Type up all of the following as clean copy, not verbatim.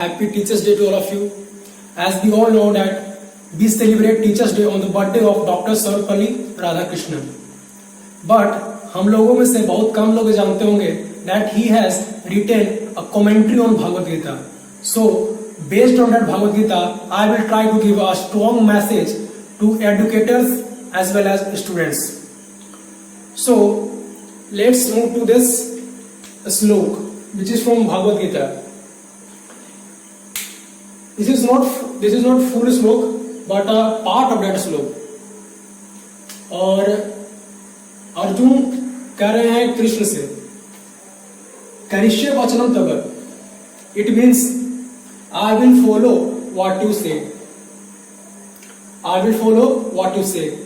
Happy Teachers Day to all of you. As we all know that we celebrate Teachers Day on the birthday of Dr. Sarvepalli Radhakrishnan. But हम लोगों में से बहुत कम लोग जानते होंगे that he has written a commentary on Bhagavad Gita. So based on that Bhagavad Gita, I will try to give a strong message to educators as well as students. So let's move to this slok which is from Bhagavad Gita. This is not full slok but a part of that slok. और अर्जुन कह रहे हैं कृष्ण से करिष्ये वचनम तव. It means I will follow what you say. I will follow what you say.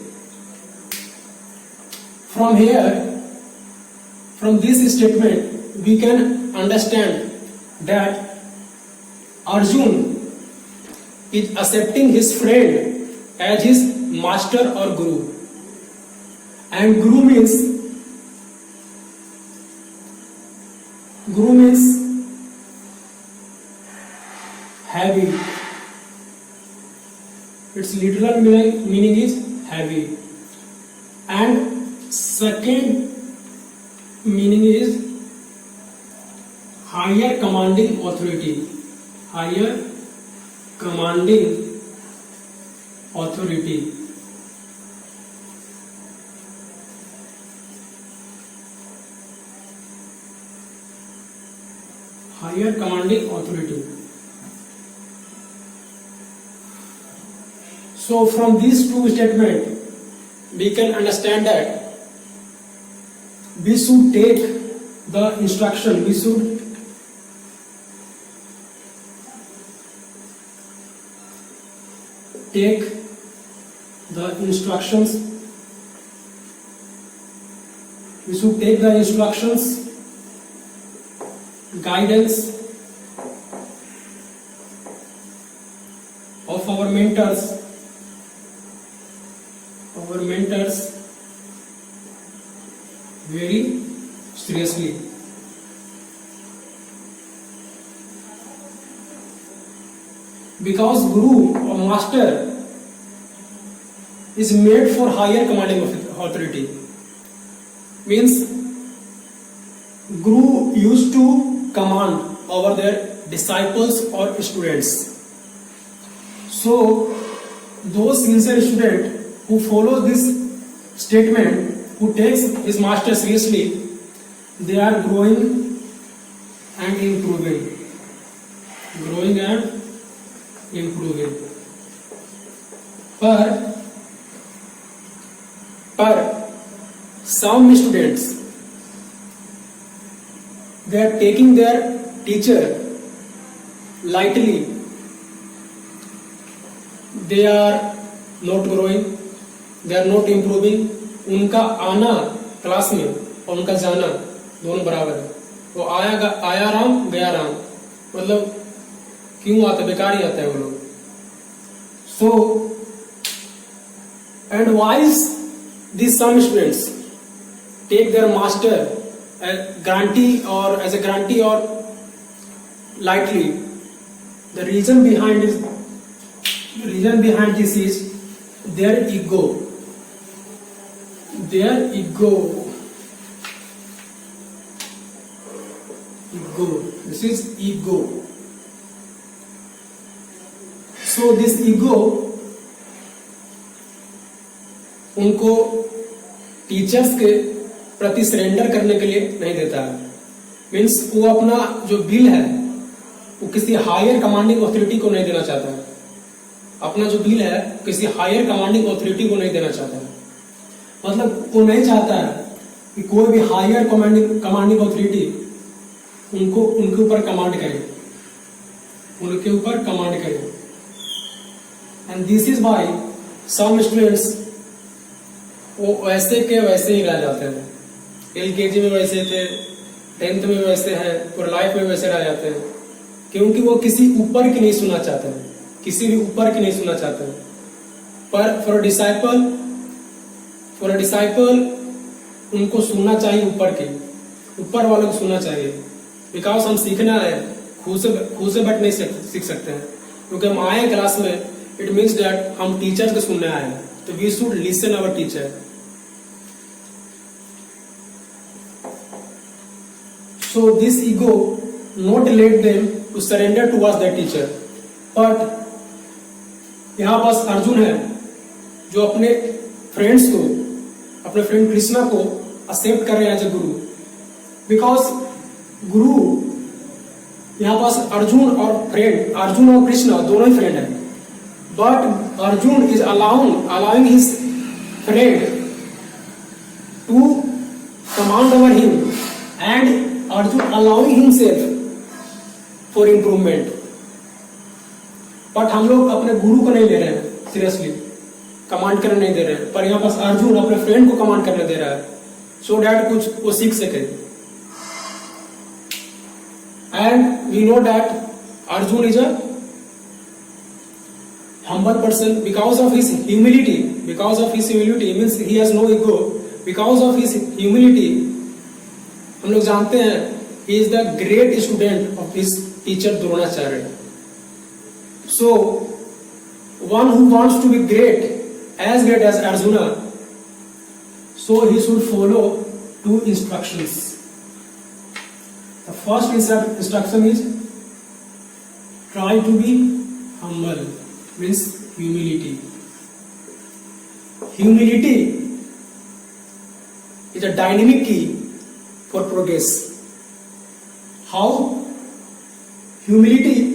From here, from this statement, we can understand that Arjun is accepting his friend as his master or guru. And guru means heavy. Its literal meaning is heavy. And second meaning is higher commanding authority. Higher commanding authority. Higher commanding authority. So from these two statements, we can understand that we should take the instruction, we should take the instructions, guidance of our mentors very seriously. Because guru or master is made for higher commanding authority. Means guru used to command over their disciples or students. So those sincere students who follow this statement, who takes his master seriously, they are growing and improving. पर some students, they are taking their teacher lightly. They are not growing, they are not improving. उनका आना class में और उनका जाना दोनों बराबर है. वो आया राम गया राम, मतलब क्यों आता, बेकार ही आता है वो लोग. So and wise these some students take their master as grantee or lightly. The reason behind this is their ego. This is ego. So this ego उनको टीचर्स के प्रति सरेंडर करने के लिए नहीं देता है. मीन्स वो अपना जो बिल है वो किसी हायर कमांडिंग अथॉरिटी को नहीं देना चाहता है. अपना जो बिल है किसी हायर कमांडिंग अथॉरिटी को नहीं देना चाहता है. मतलब वो नहीं चाहता है कि कोई भी हायर कमांडिंग अथॉरिटी उनके ऊपर कमांड करे. And this is why some students वो वैसे के वैसे ही रह जाते हैं. LKG में वैसे थे, 10th में वैसे हैं, और लाइफ में वैसे रह जाते हैं, क्योंकि वो किसी ऊपर की नहीं सुनना चाहते हैं, किसी भी ऊपर की नहीं सुनना चाहते हैं. पर फॉर अ डिसाइपल उनको सुनना चाहिए ऊपर वालों को सुनना चाहिए. बिकॉज हम सीखना है, खुद से बैठ नहीं सीख सकते हैं, क्योंकि हम आए क्लास में, इट मीन्स दैट हम टीचर को सुनने आए हैं, तो we should listen our teacher. So this ego not let them to surrender towards their teacher, but यहाँ पास अर्जुन है जो अपने फ्रेंड्स को, अपने फ्रेंड कृष्णा को एक्सेप्ट कर रहे हैं एज ए गुरु, बिकॉज गुरु यहाँ पास अर्जुन और कृष्णा दोनों ही फ्रेंड है, but Arjun is allowing his friend to command over him, and Arjun allowing himself for improvement. But हम लोग अपने गुरु को नहीं ले रहे हैं सीरियसली, कमांड करने नहीं दे रहे हैं, पर यहाँ पास अर्जुन अपने फ्रेंड को कमांड करने दे रहा है, सो डैट कुछ वो सीख सके. And we know that Arjun is a humble person because of his humility. Means he has no ego. Because of his humility, हम लोग जानते हैं he is the great student of his teacher Dronacharya. So one who wants to be great as Arjuna, so he should follow 2 instructions. The first instruction is try to be humble, means humility. Humility is a dynamic key for progress. How? Humility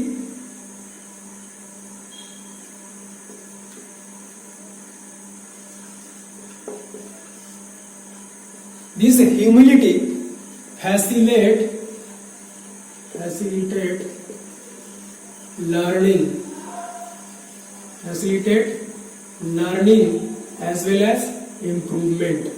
facilitate learning as well as improvement.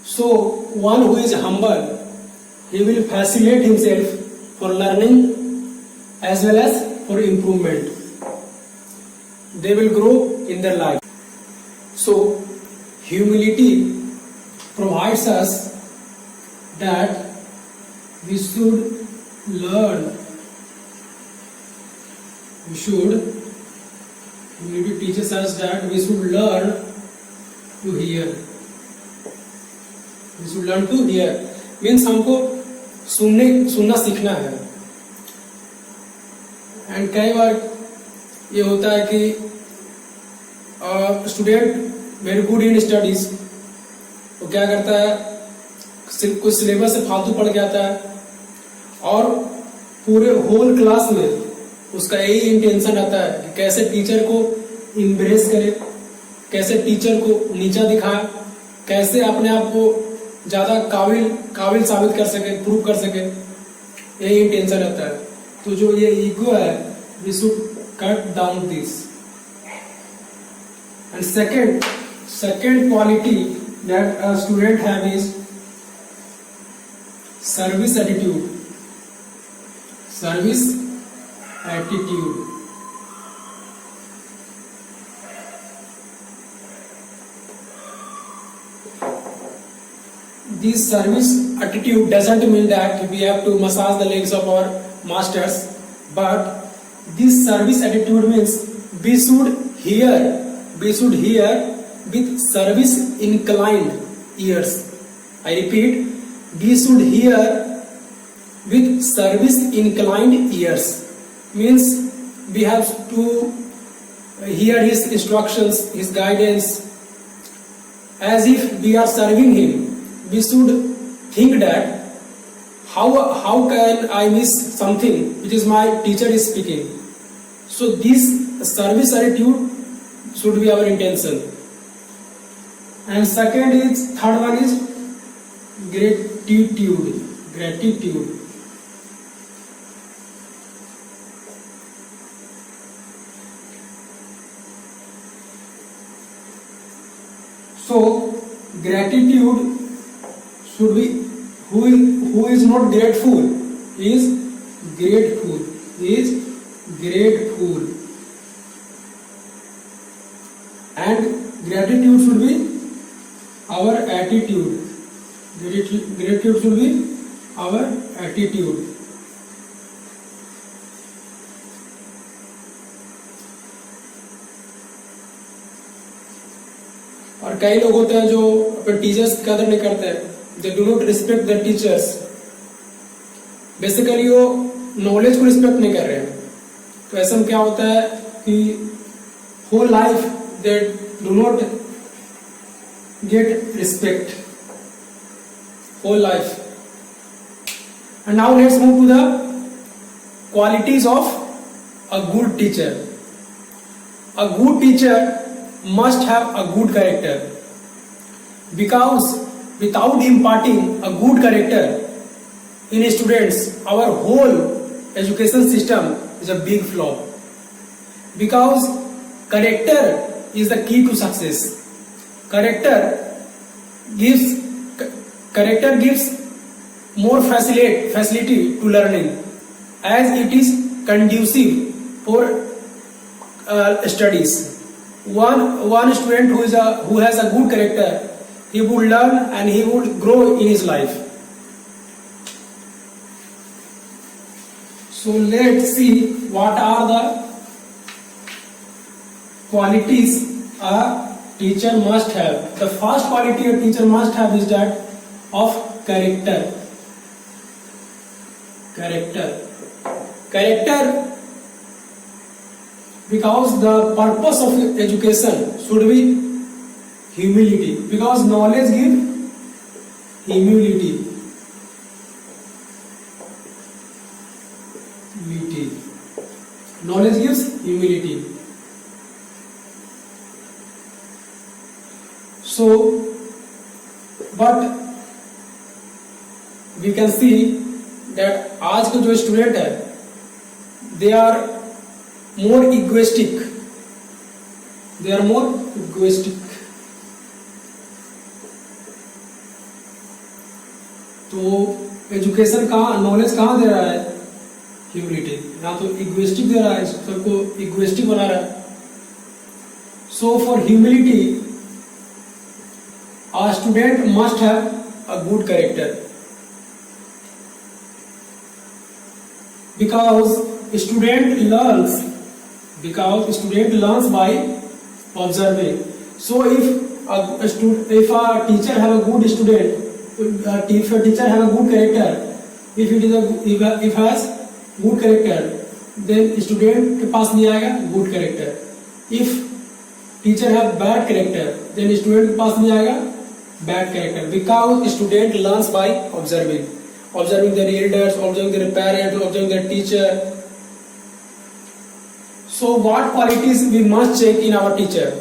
So one who is humble, he will facilitate himself for learning as well as for improvement. They will grow in their life. So humility provides us that we should learn. Humility teaches us that we should learn to hear. Means हमको सुनना सीखना है. And कई बार ये होता है कि student very good in studies, वो क्या करता है, कुछ सिलेबस से फालतू पढ़ के आता है और पूरे होल क्लास में उसका यही इंटेंशन रहता है कि कैसे टीचर को इम्प्रेस करे, कैसे टीचर को नीचा दिखाए, कैसे अपने आप को ज्यादा काबिल साबित कर सके, प्रूव कर सके, यही इंटेंशन रहता है. तो जो ये ईगो है, we should cut down this. And second quality that a student have is service attitude. This service attitude doesn't mean that we have to massage the legs of our masters, but this service attitude means we should hear with service inclined ears. I repeat, we should hear with service inclined ears. Means we have to hear his instructions, his guidance, as if we are serving him. We should think that how can I miss something which is my teacher is speaking. So this service attitude should be our intention. And third one is gratitude. So gratitude should be, who is not grateful is grateful. Gratitude should be our attitude. Gratitude should be our attitude. और कई लोग होते हैं जो अपने teachers की कदर नहीं करते हैं. They do not respect their teachers. Basically वो नॉलेज को रिस्पेक्ट नहीं कर रहे हैं. तो ऐसा में क्या होता है कि whole life they do not get respect. Whole life. And now let's move to the qualities of a good teacher. A good teacher must have a good character, because without imparting a good character in students, our whole education system is a big flop. Because character is the key to success. Character gives more facility to learning, as it is conducive for studies. One student who has a good character, he would learn and he would grow in his life. So let's see what are the qualities a teacher must have. The first quality a teacher must have is that of character. Character, because the purpose of education should be humility, because knowledge gives humility. Knowledge gives humility. So, but we can see that आज के जो student है, they are more egoistic. तो education कहाँ, knowledge कहाँ दे रहा है? Humility. यहाँ तो इगोइस्टिक दे रहा है, सबको इगोइस्टिक बना रहा है. So for humility a student must have a good character, because student learns by observing. So if a teacher have a good student, if a teacher have a good character, if has good character, then student के पास नहीं आएगा good character. If teacher have bad character, then student के पास नहीं आएगा bad character, because student learns by observing their elders, observing their parents, observing their teacher. So what qualities we must check in our teacher?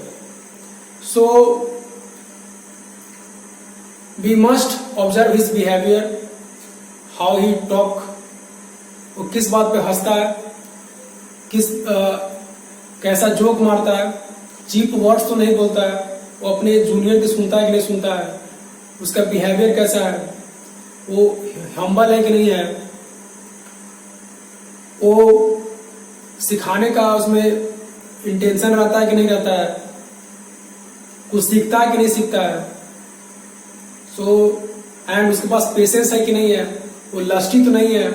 So we must observe his behavior, how he talk, वो किस बात पे हंसता है, कैसा joke मारता है, cheap words तो नहीं बोलता है, वो अपने जूनियर की सुनता है कि नहीं सुनता है, उसका बिहेवियर कैसा है, वो हम्बल है कि नहीं है, वो सिखाने का उसमें इंटेंशन रहता है कि नहीं रहता है, कुछ सीखता है कि नहीं सीखता है. सो एंड उसके पास पेशेंस है कि नहीं है, वो लस्टी तो नहीं है,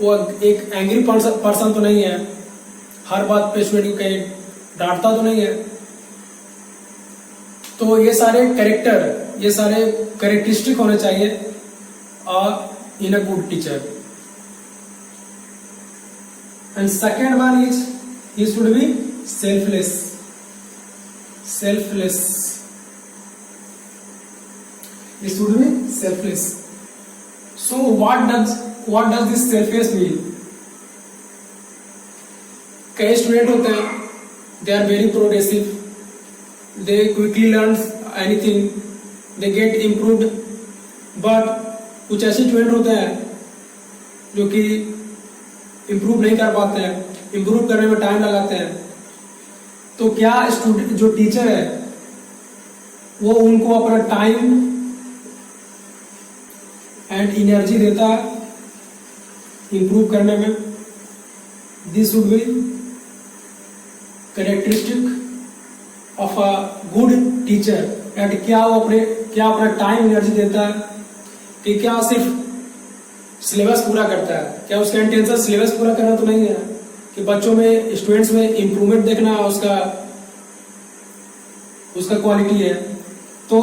वो एक एंग्री पर्सन तो नहीं है, हर बात पे स्टूडेंट को कहीं डांटता तो नहीं है. तो ये सारे कैरेक्टरिस्टिक होने चाहिए in a good teacher. And second one is he should be selfless. He should be selfless. So what does this selfless mean? कई स्टूडेंट होते हैं, they are very progressive, they quickly learn anything, they get improved. But कुछ ऐसे student होते हैं जो कि improve नहीं कर पाते हैं, इम्प्रूव करने में टाइम लगाते हैं. तो क्या स्टूडेंट जो टीचर है वो उनको अपना टाइम एंड एनर्जी देता है इम्प्रूव करने में? This should be characteristic of a good teacher, and क्या अपना टाइम एनर्जी देता है, कि क्या सिर्फ सिलेबस पूरा करता है, क्या उसका इंटेंशन सिलेबस पूरा करना तो नहीं है, कि बच्चों में स्टूडेंट्स में इंप्रूवमेंट देखना उसका क्वालिटी है। तो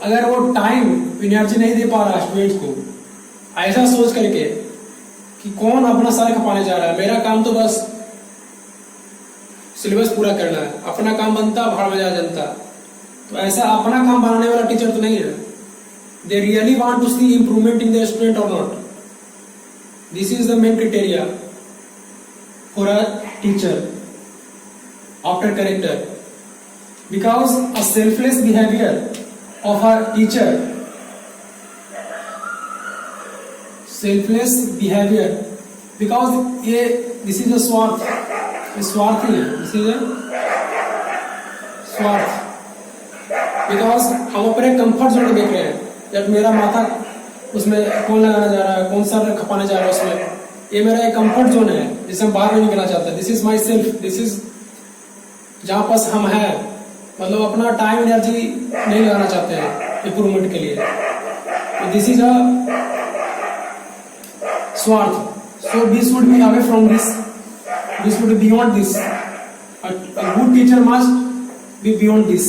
अगर वो टाइम एनर्जी नहीं दे पा रहा स्टूडेंट्स को, ऐसा सोच करके कि कौन अपना सर खपाने जा रहा है, मेरा काम तो बस सिलेबस पूरा करना है, अपना काम बनता भाड़ में जा जनता, तो ऐसा अपना काम बनाने वाला टीचर तो नहीं है। They really want to see improvement in the student और not. This is the main criteria for a teacher after character, because a selfless behaviour of a teacher, selfless behavior, because this is a स्वार्थी है, this is a स्वार्थ, because हम अपने comfort zone को देख रहे हैं, जब मेरा माथा उसमें कौन लगाना जा रहा है, कौन सा खपाने जा रहा है उसमें, ये मेरा एक कंफर्ट जोन है जिसे हम बाहर नहीं निकलना चाहते। This is my self, this is जहाँ पास हम हैं, मतलब अपना टाइम एनर्जी नहीं लगाना चाहते हैं इंप्रूवमेंट के लिए, तो दिस इज अ स्वार्थ। So we should be away from this, we should be beyond this, a good teacher must be beyond this.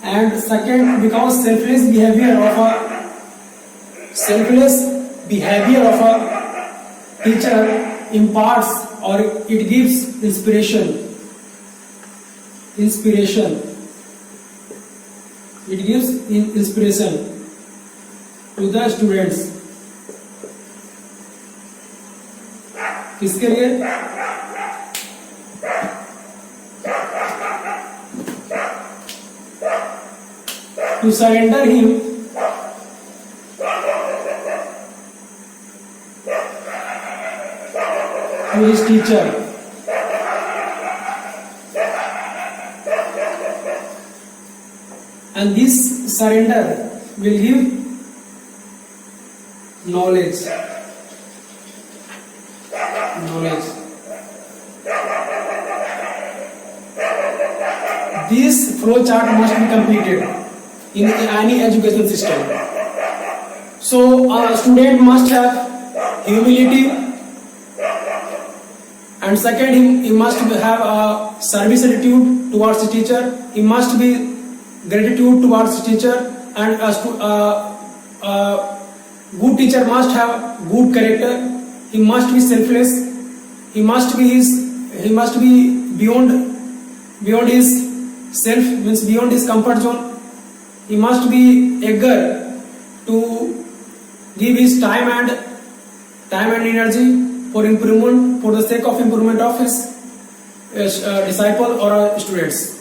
And second, because selfless behaviour of a teacher imparts or it gives inspiration, it gives inspiration to the students। किसके लिए? to surrender him to his teacher, and this surrender will give knowledge. This flow chart must be completed in any education system. So a student must have humility, and second, he must have a service attitude towards the teacher. He must be gratitude towards the teacher, and a good teacher must have good character. He must be selfless. He must be beyond his self, means beyond his comfort zone. He must be eager to give his time and energy for improvement, for the sake of improvement of his disciple or students.